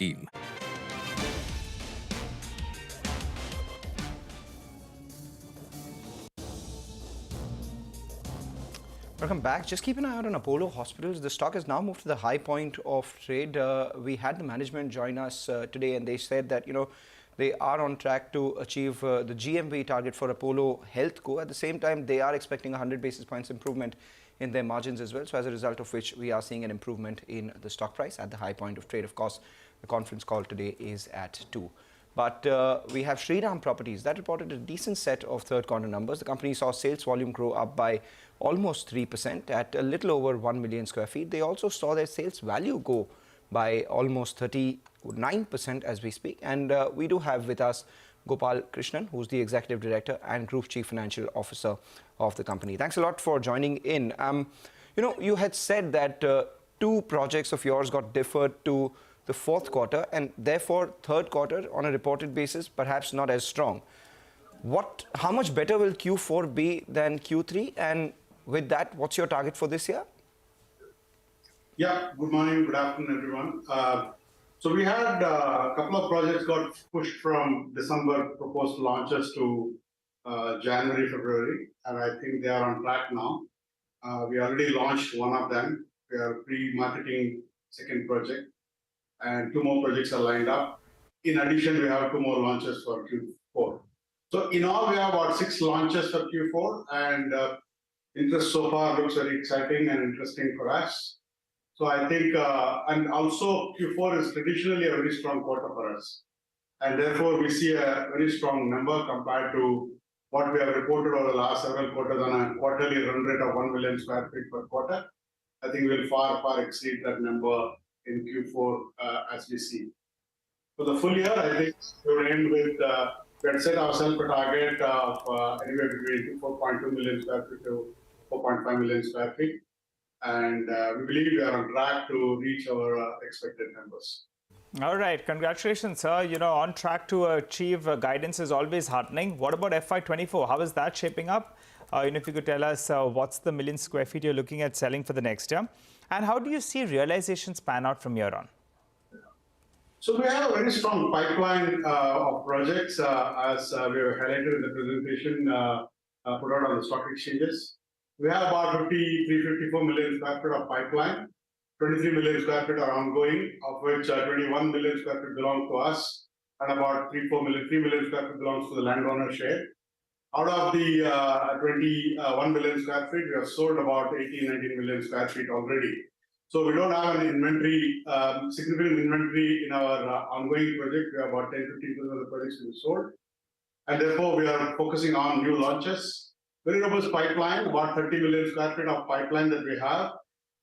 team. Welcome back. Just keep an eye out on Apollo Hospitals. The stock has now moved to the high point of trade. We had the management join us today, and they said that they are on track to achieve the GMV target for Apollo HealthCo. At the same time, they are expecting 100 basis points improvement in their margins as well. So as a result of which, we are seeing an improvement in the stock price at the high point of trade. Of course, the conference call today is at 2. But we have Shriram Properties that reported a decent set of third quarter numbers. The company saw sales volume grow up by almost 3% at a little over 1 million square feet. They also saw their sales value go by almost 39% as we speak. And we do have with us Gopal Krishnan, who's the Executive Director and Group Chief Financial Officer of the company. Thanks a lot for joining in. You had said that 2 projects of yours got deferred to the fourth quarter, and therefore third quarter on a reported basis perhaps not as strong. How much better will Q4 be than Q3? And with that, what's your target for this year? Yeah, good morning, good afternoon, everyone. So we had a couple of projects got pushed from December proposed launches to January, February, and I think they are on track now. We already launched one of them. We are pre-marketing second project, and 2 more projects are lined up. In addition, we have 2 more launches for Q4. So in all, we have about 6 launches for Q4, and interest so far looks very exciting and interesting for us. So I think, and also Q4 is traditionally a very strong quarter for us. And therefore, we see a very strong number compared to what we have reported over the last several quarters on a quarterly run rate of 1 million square feet per quarter. I think we'll far, far exceed that number in Q4 as we see. For the full year, I think we'll end with, we had set ourselves a target of anywhere between 4.2 million square feet to 4.5 million square feet. And we believe we are on track to reach our expected numbers. All right. Congratulations, sir. On track to achieve guidance is always heartening. What about FY24? How is that shaping up? If you could tell us what's the million square feet you're looking at selling for the next year? And how do you see realizations pan out from here on? So we have a very strong pipeline of projects, as we were highlighted in the presentation, put out on the stock exchanges. We have about 53-54 million square feet of pipeline. 23 million square feet are ongoing, of which 21 million square feet belong to us, and about 3 million square feet belongs to the landowner share. Out of the 21 million square feet, we have sold about 18-19 million square feet already. So we don't have an inventory, significant inventory in our ongoing project. We have about 10-15% of the projects to be sold. And therefore, we are focusing on new launches. Very robust pipeline, about 30 million square feet of pipeline that we have.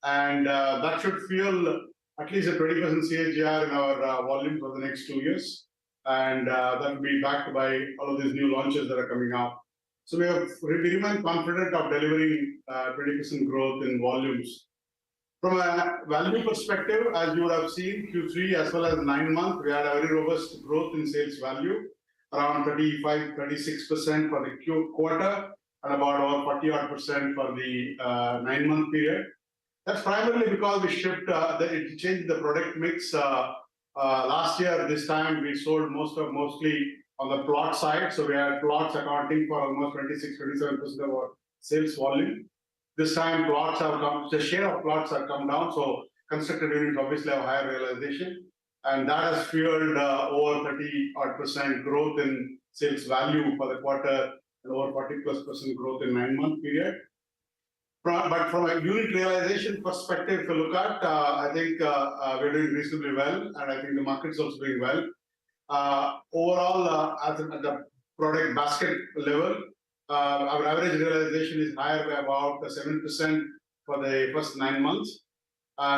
And that should fuel at least a 20% CAGR in our volumes for the next 2 years. And that will be backed by all of these new launches that are coming up. So we remain confident of delivering 20% growth in volumes. From a value perspective, as you would have seen, Q3 as well as 9 months, we had a very robust growth in sales value, around 35-36% for the quarter, and about 40-odd% for the 9-month period. That's primarily because we it changed the product mix. Last year, this time, we sold mostly on the plot side. So we had plots accounting for almost 26-27% of our sales volume. This time, plots have come, the share of plots have come down. So constructed units obviously have higher realization. And that has fueled over 30-odd% growth in sales value for the quarter and over 40+% growth in 9-month period. But from a unit realization perspective, if you look at, I think we're doing reasonably well, and I think the market's also doing well. Overall, at the product basket level, our average realization is higher by about 7% for the first 9 months.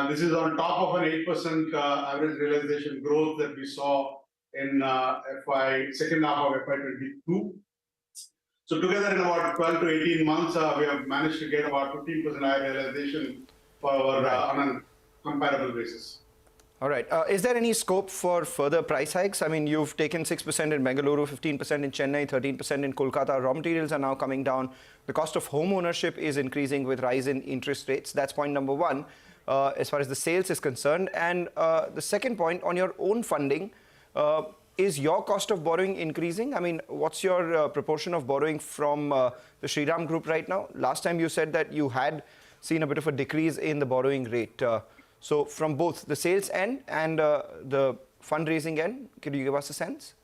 This is on top of an 8% average realization growth that we saw in second half of FY22. So together in about 12 to 18 months, we have managed to get about 15% higher realization for our, on a comparable basis. All right. Is there any scope for further price hikes? I mean, you've taken 6% in Bengaluru, 15% in Chennai, 13% in Kolkata. Raw materials are now coming down. The cost of home ownership is increasing with rise in interest rates. That's point number 1. as far as the sales is concerned? And the second point, on your own funding, is your cost of borrowing increasing? I mean, what's your proportion of borrowing from the Shriram Group right now? Last time you said that you had seen a bit of a decrease in the borrowing rate. So from both the sales end and the fundraising end, could you give us a sense?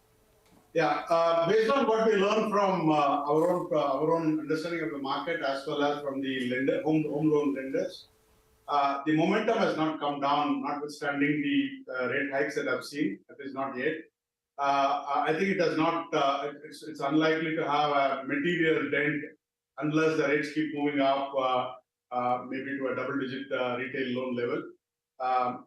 Yeah, based on what we learned from our own understanding of the market as well as from the home loan lenders, the momentum has not come down, notwithstanding the rate hikes that I've seen. It is not yet. I think it does not. It's unlikely to have a material dent unless the rates keep moving up, maybe to a double-digit retail loan level.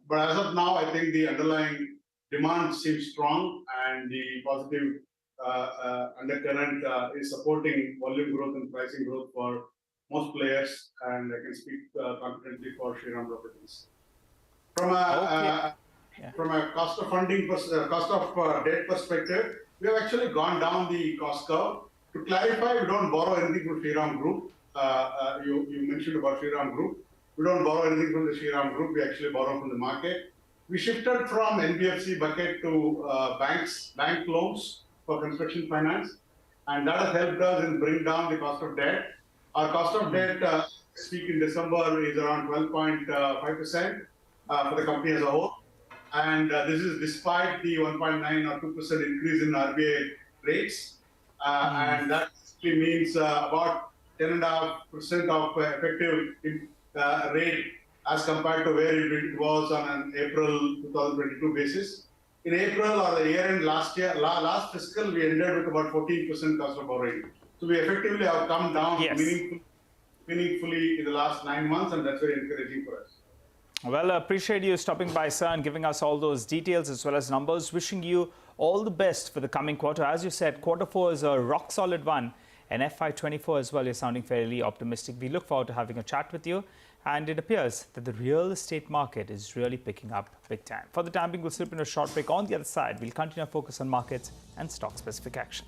But as of now, I think the underlying demand seems strong, and the positive undercurrent is supporting volume growth and pricing growth for most players, and I can speak confidently for Shriram Properties. From a cost of funding, cost of debt perspective, we have actually gone down the cost curve. To clarify, we don't borrow anything from Shriram Group. You mentioned about Shriram Group. We don't borrow anything from the Shriram Group. We actually borrow from the market. We shifted from NBFC bucket to bank loans for construction finance, and that has helped us in bring down the cost of debt. Our cost of debt, peak in December, is around 12.5% for the company as a whole. And this is despite the 1.9 or 2% increase in RBI rates. And that means about 10.5% of effective rate as compared to where it was on an April 2022 basis. In April or the year-end last last fiscal, we ended with about 14% cost of borrowing. So we effectively have come down meaningfully in the last 9 months, and that's very encouraging for us. Well, I appreciate you stopping by, sir, and giving us all those details as well as numbers. Wishing you all the best for the coming quarter. As you said, Q4 is a rock-solid one, and FY24 as well, you're sounding fairly optimistic. We look forward to having a chat with you, and it appears that the real estate market is really picking up big time. For the time being, we'll slip in a short break. On the other side, we'll continue to focus on markets and stock-specific action.